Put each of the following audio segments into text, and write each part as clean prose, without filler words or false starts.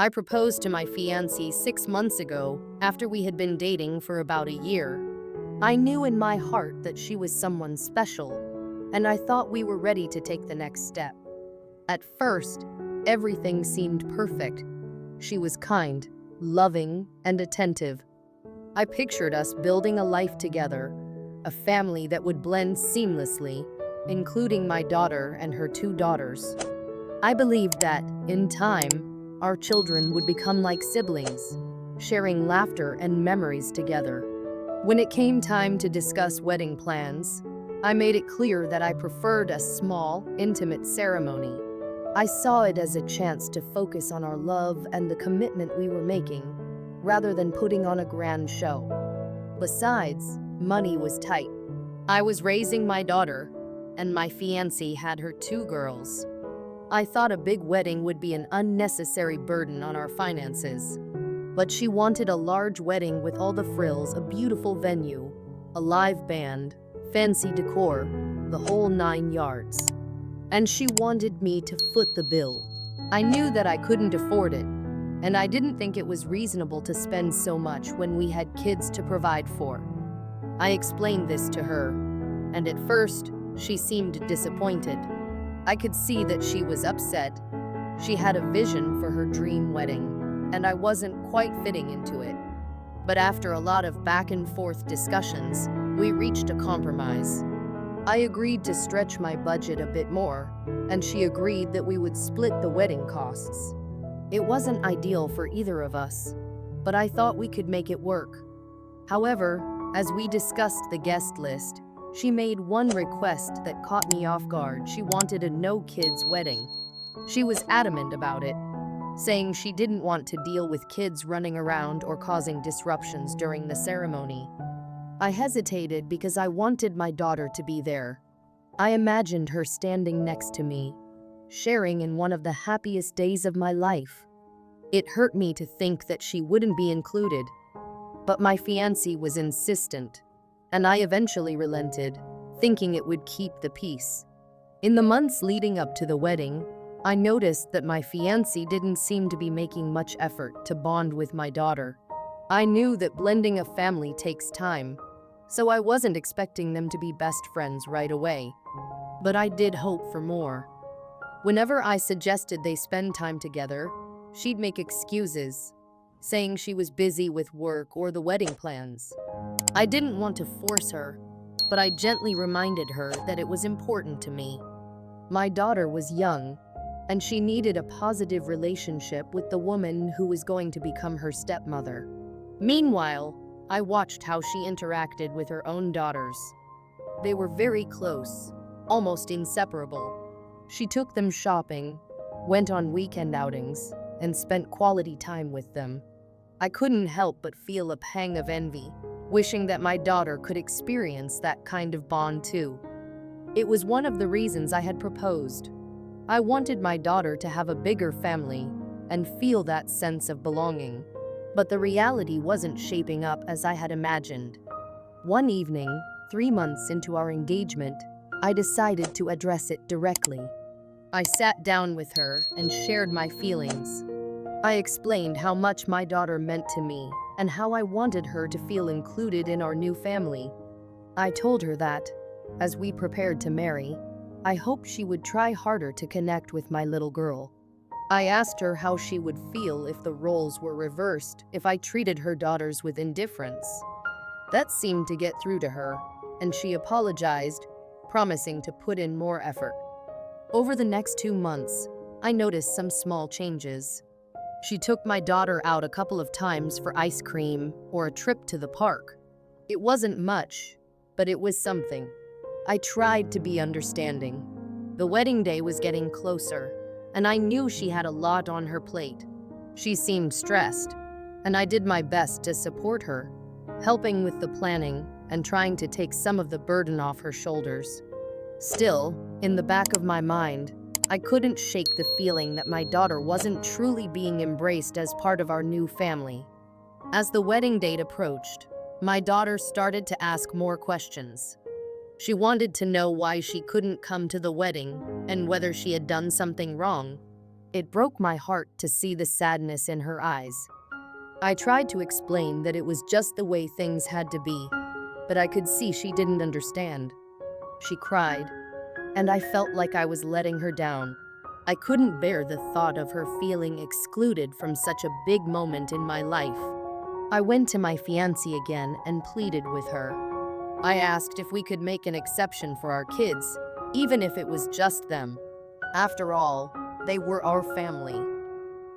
I proposed to my fiancé 6 months ago after we had been dating for about a year. I knew in my heart that she was someone special, and I thought we were ready to take the next step. At first, everything seemed perfect. She was kind, loving, and attentive. I pictured us building a life together, a family that would blend seamlessly, including my daughter and her two daughters. I believed that, in time, our children would become like siblings, sharing laughter and memories together. When it came time to discuss wedding plans, I made it clear that I preferred a small, intimate ceremony. I saw it as a chance to focus on our love and the commitment we were making, rather than putting on a grand show. Besides, money was tight. I was raising my daughter, and my fiancé had her two girls. I thought a big wedding would be an unnecessary burden on our finances. But she wanted a large wedding with all the frills, a beautiful venue, a live band, fancy decor, the whole 9 yards. And she wanted me to foot the bill. I knew that I couldn't afford it, and I didn't think it was reasonable to spend so much when we had kids to provide for. I explained this to her, and at first, she seemed disappointed. I could see that she was upset. She had a vision for her dream wedding, and I wasn't quite fitting into it. But after a lot of back and forth discussions, we reached a compromise. I agreed to stretch my budget a bit more, and she agreed that we would split the wedding costs. It wasn't ideal for either of us, but I thought we could make it work. However, as we discussed the guest list, she made one request that caught me off guard. She wanted a no-kids wedding. She was adamant about it, saying she didn't want to deal with kids running around or causing disruptions during the ceremony. I hesitated because I wanted my daughter to be there. I imagined her standing next to me, sharing in one of the happiest days of my life. It hurt me to think that she wouldn't be included, but my fiancé was insistent, and I eventually relented, thinking it would keep the peace. In the months leading up to the wedding, I noticed that my fiancé didn't seem to be making much effort to bond with my daughter. I knew that blending a family takes time, so I wasn't expecting them to be best friends right away. But I did hope for more. Whenever I suggested they spend time together, she'd make excuses, saying she was busy with work or the wedding plans. I didn't want to force her, but I gently reminded her that it was important to me. My daughter was young, and she needed a positive relationship with the woman who was going to become her stepmother. Meanwhile, I watched how she interacted with her own daughters. They were very close, almost inseparable. She took them shopping, went on weekend outings, and spent quality time with them. I couldn't help but feel a pang of envy, wishing that my daughter could experience that kind of bond too. It was one of the reasons I had proposed. I wanted my daughter to have a bigger family and feel that sense of belonging. But the reality wasn't shaping up as I had imagined. One evening, 3 months into our engagement, I decided to address it directly. I sat down with her and shared my feelings. I explained how much my daughter meant to me and how I wanted her to feel included in our new family. I told her that, as we prepared to marry, I hoped she would try harder to connect with my little girl. I asked her how she would feel if the roles were reversed, if I treated her daughters with indifference. That seemed to get through to her, and she apologized, promising to put in more effort. Over the next 2 months, I noticed some small changes. She took my daughter out a couple of times for ice cream or a trip to the park. It wasn't much, but it was something. I tried to be understanding. The wedding day was getting closer, and I knew she had a lot on her plate. She seemed stressed, and I did my best to support her, helping with the planning and trying to take some of the burden off her shoulders. Still, in the back of my mind, I couldn't shake the feeling that my daughter wasn't truly being embraced as part of our new family. As the wedding date approached, my daughter started to ask more questions. She wanted to know why she couldn't come to the wedding and whether she had done something wrong. It broke my heart to see the sadness in her eyes. I tried to explain that it was just the way things had to be, but I could see she didn't understand. She cried, and I felt like I was letting her down. I couldn't bear the thought of her feeling excluded from such a big moment in my life. I went to my fiance again and pleaded with her. I asked if we could make an exception for our kids, even if it was just them. After all, they were our family.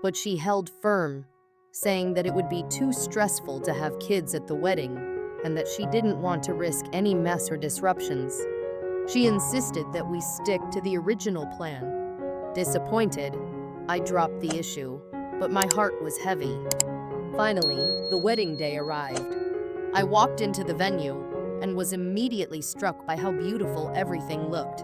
But she held firm, saying that it would be too stressful to have kids at the wedding and that she didn't want to risk any mess or disruptions. She insisted that we stick to the original plan. Disappointed, I dropped the issue, but my heart was heavy. Finally, the wedding day arrived. I walked into the venue and was immediately struck by how beautiful everything looked.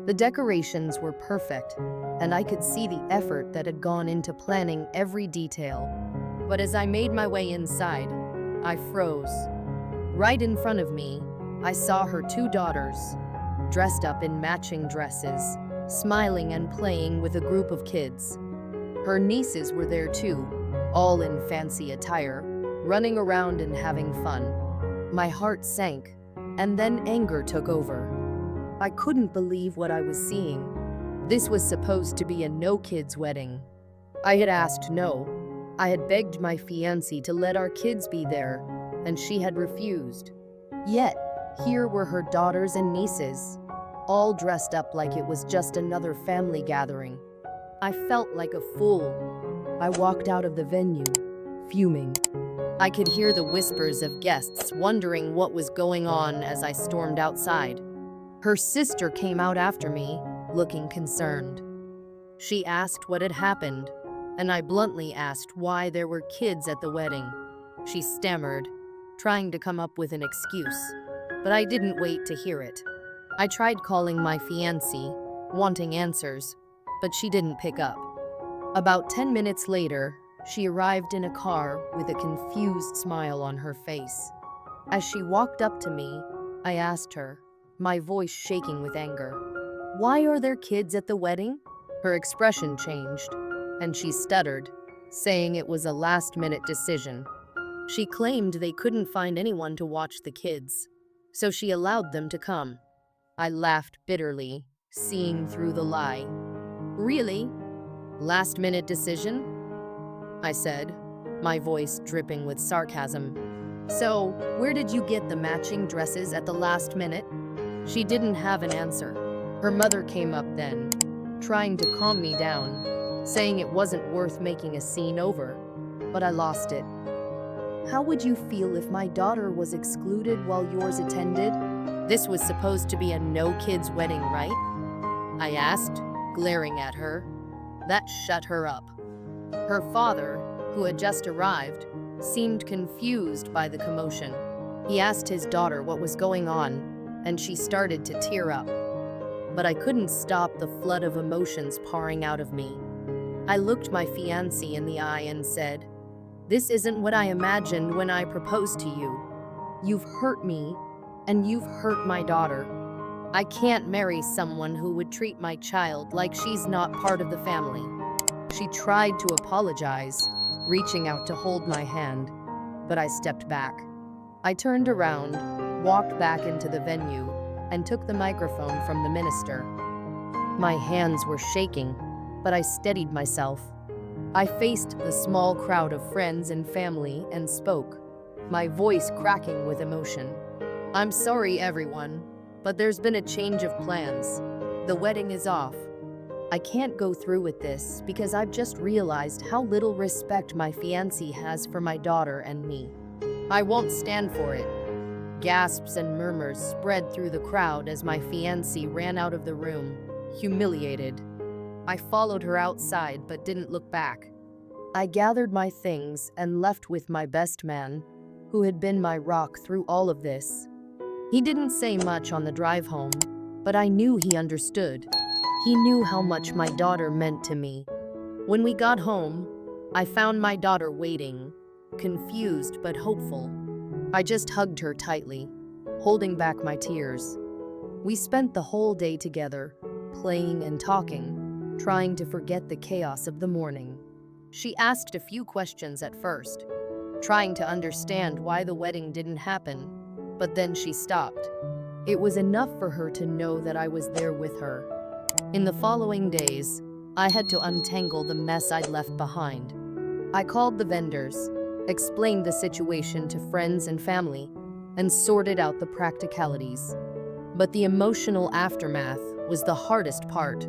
The decorations were perfect, and I could see the effort that had gone into planning every detail. But as I made my way inside, I froze. Right in front of me, I saw her two daughters, dressed up in matching dresses, smiling and playing with a group of kids. Her nieces were there too, all in fancy attire, running around and having fun. My heart sank, and then anger took over. I couldn't believe what I was seeing. This was supposed to be a no-kids wedding. I had asked no. I had begged my fiancé to let our kids be there, and she had refused. Yet, here were her daughters and nieces, all dressed up like it was just another family gathering. I felt like a fool. I walked out of the venue, fuming. I could hear the whispers of guests wondering what was going on as I stormed outside. Her sister came out after me, looking concerned. She asked what had happened, and I bluntly asked why there were kids at the wedding. She stammered, trying to come up with an excuse, but I didn't wait to hear it. I tried calling my fiancé, wanting answers, but she didn't pick up. About 10 minutes later, she arrived in a car with a confused smile on her face. As she walked up to me, I asked her, my voice shaking with anger, "Why are there kids at the wedding?" Her expression changed, and she stuttered, saying it was a last-minute decision. She claimed they couldn't find anyone to watch the kids, so she allowed them to come. I laughed bitterly, seeing through the lie. "Really? Last-minute decision?" I said, my voice dripping with sarcasm. "So, where did you get the matching dresses at the last minute?" She didn't have an answer. Her mother came up then, trying to calm me down, saying it wasn't worth making a scene over, but I lost it. "How would you feel if my daughter was excluded while yours attended?" This was supposed to be a no-kids wedding, right? I asked, glaring at her. That shut her up. Her father, who had just arrived, seemed confused by the commotion. He asked his daughter what was going on, and she started to tear up. But I couldn't stop the flood of emotions pouring out of me. I looked my fiancé in the eye and said, "This isn't what I imagined when I proposed to you. You've hurt me, and you've hurt my daughter. I can't marry someone who would treat my child like she's not part of the family." She tried to apologize, reaching out to hold my hand, but I stepped back. I turned around, walked back into the venue, and took the microphone from the minister. My hands were shaking, but I steadied myself. I faced the small crowd of friends and family and spoke, my voice cracking with emotion. "I'm sorry, everyone, but there's been a change of plans. The wedding is off. I can't go through with this because I've just realized how little respect my fiancé has for my daughter and me. I won't stand for it." Gasps and murmurs spread through the crowd as my fiancé ran out of the room, humiliated. I followed her outside but didn't look back. I gathered my things and left with my best man, who had been my rock through all of this. He didn't say much on the drive home, but I knew he understood. He knew how much my daughter meant to me. When we got home, I found my daughter waiting, confused but hopeful. I just hugged her tightly, holding back my tears. We spent the whole day together, playing and talking. trying to forget the chaos of the morning. She asked a few questions at first, trying to understand why the wedding didn't happen, but then she stopped. It was enough for her to know that I was there with her. In the following days, I had to untangle the mess I'd left behind. I called the vendors, explained the situation to friends and family, and sorted out the practicalities. But the emotional aftermath was the hardest part.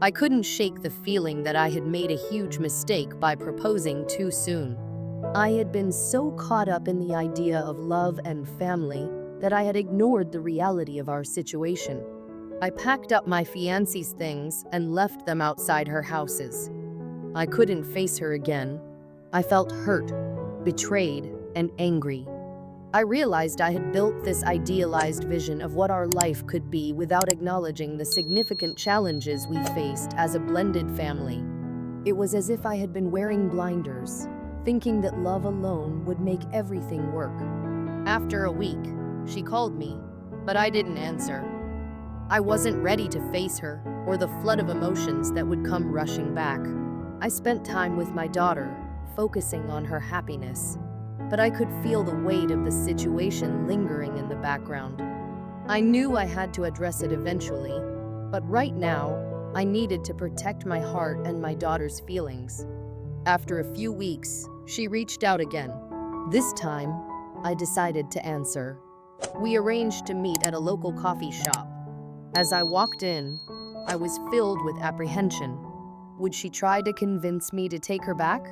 I couldn't shake the feeling that I had made a huge mistake by proposing too soon. I had been so caught up in the idea of love and family that I had ignored the reality of our situation. I packed up my fiance's things and left them outside her houses. I couldn't face her again. I felt hurt, betrayed, and angry. I realized I had built this idealized vision of what our life could be without acknowledging the significant challenges we faced as a blended family. It was as if I had been wearing blinders, thinking that love alone would make everything work. After a week, she called me, but I didn't answer. I wasn't ready to face her or the flood of emotions that would come rushing back. I spent time with my daughter, focusing on her happiness, but I could feel the weight of the situation lingering in the background. I knew I had to address it eventually, but right now, I needed to protect my heart and my daughter's feelings. After a few weeks, she reached out again. This time, I decided to answer. We arranged to meet at a local coffee shop. As I walked in, I was filled with apprehension. Would she try to convince me to take her back?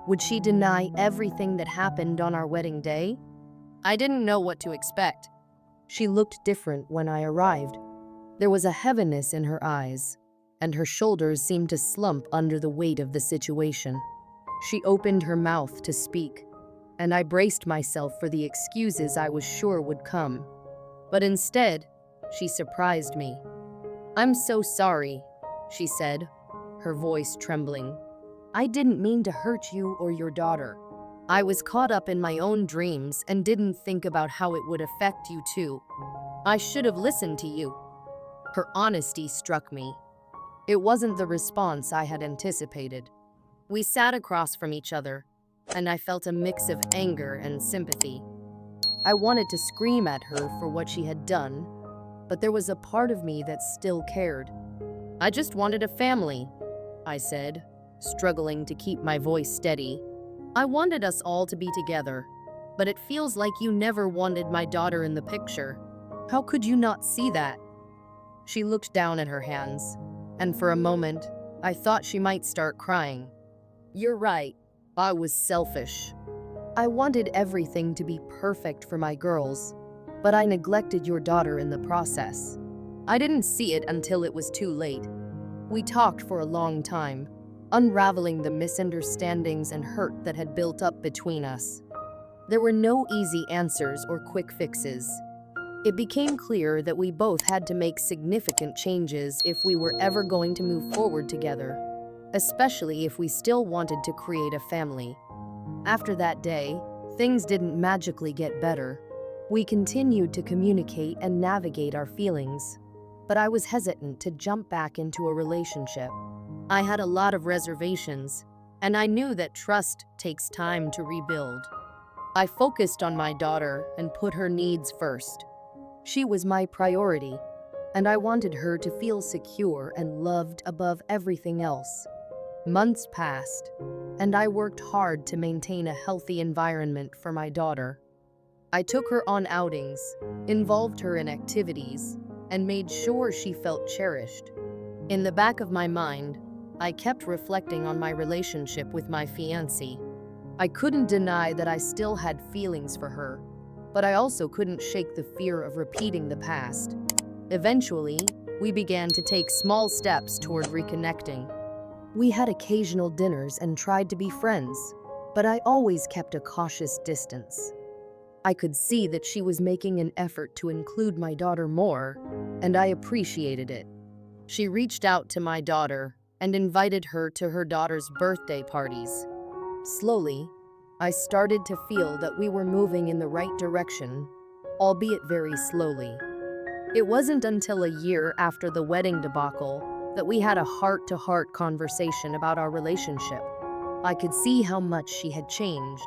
Would she deny everything that happened on our wedding day? I didn't know what to expect. She looked different when I arrived. There was a heaviness in her eyes, and her shoulders seemed to slump under the weight of the situation. She opened her mouth to speak, and I braced myself for the excuses I was sure would come. But instead, she surprised me. "I'm so sorry," she said, her voice trembling. "I didn't mean to hurt you or your daughter. I was caught up in my own dreams and didn't think about how it would affect you too. I should have listened to you." Her honesty struck me. It wasn't the response I had anticipated. We sat across from each other, and I felt a mix of anger and sympathy. I wanted to scream at her for what she had done, but there was a part of me that still cared. "I just wanted a family," I said, struggling to keep my voice steady. "I wanted us all to be together, but it feels like you never wanted my daughter in the picture. How could you not see that?" She looked down at her hands, and for a moment, I thought she might start crying. "You're right. I was selfish. I wanted everything to be perfect for my girls, but I neglected your daughter in the process. I didn't see it until it was too late." We talked for a long time, unraveling the misunderstandings and hurt that had built up between us. There were no easy answers or quick fixes. It became clear that we both had to make significant changes if we were ever going to move forward together, especially if we still wanted to create a family. After that day, things didn't magically get better. We continued to communicate and navigate our feelings, but I was hesitant to jump back into a relationship. I had a lot of reservations, and I knew that trust takes time to rebuild. I focused on my daughter and put her needs first. She was my priority, and I wanted her to feel secure and loved above everything else. Months passed, and I worked hard to maintain a healthy environment for my daughter. I took her on outings, involved her in activities, and made sure she felt cherished. In the back of my mind, I kept reflecting on my relationship with my fiancé. I couldn't deny that I still had feelings for her, but I also couldn't shake the fear of repeating the past. Eventually, we began to take small steps toward reconnecting. We had occasional dinners and tried to be friends, but I always kept a cautious distance. I could see that she was making an effort to include my daughter more, and I appreciated it. She reached out to my daughter and invited her to her daughter's birthday parties. Slowly, I started to feel that we were moving in the right direction, albeit very slowly. It wasn't until a year after the wedding debacle that we had a heart-to-heart conversation about our relationship. I could see how much she had changed.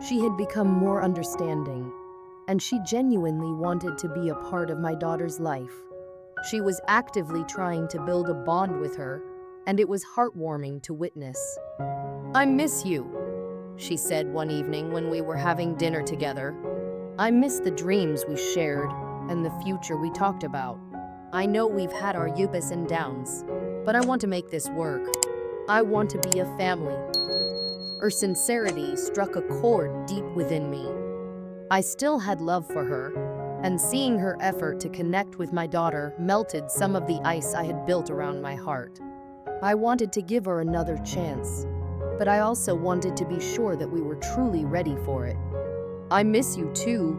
She had become more understanding, and she genuinely wanted to be a part of my daughter's life. She was actively trying to build a bond with her, and it was heartwarming to witness. "I miss you," she said one evening when we were having dinner together. "I miss the dreams we shared and the future we talked about. I know we've had our ups and downs, but I want to make this work. I want to be a family." Her sincerity struck a chord deep within me. I still had love for her, and seeing her effort to connect with my daughter melted some of the ice I had built around my heart. I wanted to give her another chance, but I also wanted to be sure that we were truly ready for it. "I miss you too,"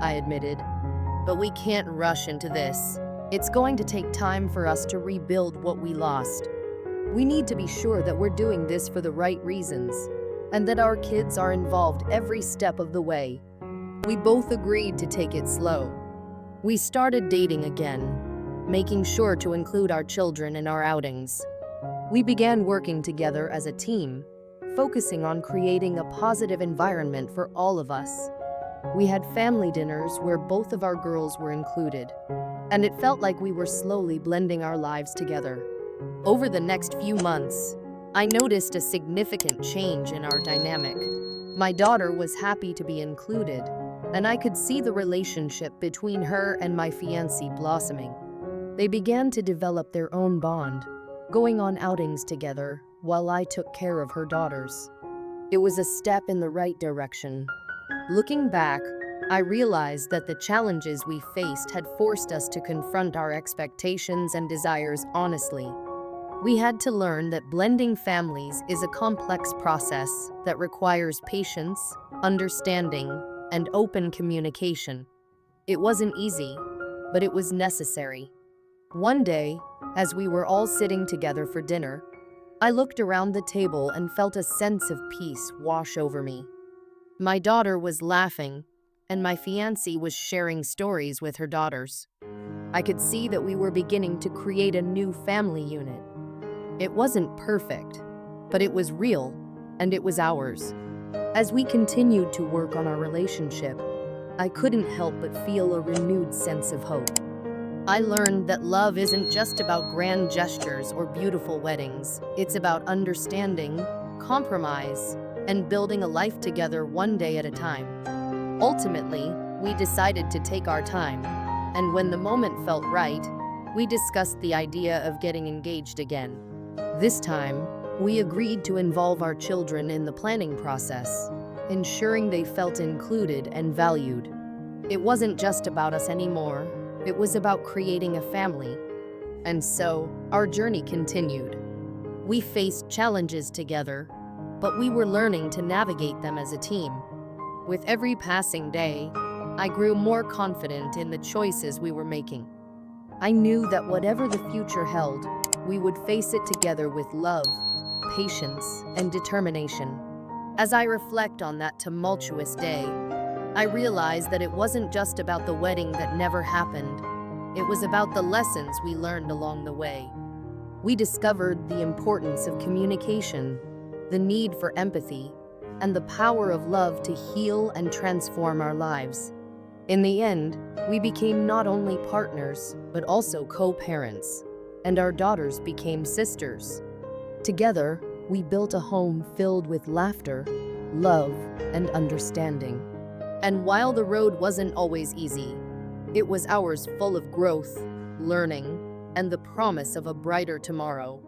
I admitted, "but we can't rush into this. It's going to take time for us to rebuild what we lost. We need to be sure that we're doing this for the right reasons, and that our kids are involved every step of the way." We both agreed to take it slow. We started dating again, making sure to include our children in our outings. We began working together as a team, focusing on creating a positive environment for all of us. We had family dinners where both of our girls were included, and it felt like we were slowly blending our lives together. Over the next few months, I noticed a significant change in our dynamic. My daughter was happy to be included, and I could see the relationship between her and my fiance blossoming. They began to develop their own bond, going on outings together while I took care of her daughters. It was a step in the right direction. Looking back, I realized that the challenges we faced had forced us to confront our expectations and desires honestly. We had to learn that blending families is a complex process that requires patience, understanding, and open communication. It wasn't easy, but it was necessary. One day, as we were all sitting together for dinner, I looked around the table and felt a sense of peace wash over me. My daughter was laughing, and my fiancé was sharing stories with her daughters. I could see that we were beginning to create a new family unit. It wasn't perfect, but it was real, and it was ours. As we continued to work on our relationship, I couldn't help but feel a renewed sense of hope. I learned that love isn't just about grand gestures or beautiful weddings. It's about understanding, compromise, and building a life together one day at a time. Ultimately, we decided to take our time, and when the moment felt right, we discussed the idea of getting engaged again. This time, we agreed to involve our children in the planning process, ensuring they felt included and valued. It wasn't just about us anymore, it was about creating a family. And so, our journey continued. We faced challenges together, but we were learning to navigate them as a team. With every passing day, I grew more confident in the choices we were making. I knew that whatever the future held, we would face it together with love, patience, and determination. As I reflect on that tumultuous day, I realize that it wasn't just about the wedding that never happened. It was about the lessons we learned along the way. We discovered the importance of communication, the need for empathy, and the power of love to heal and transform our lives. In the end, we became not only partners, but also co-parents, and our daughters became sisters. Together, we built a home filled with laughter, love, and understanding. And while the road wasn't always easy, it was ours full of growth, learning, and the promise of a brighter tomorrow.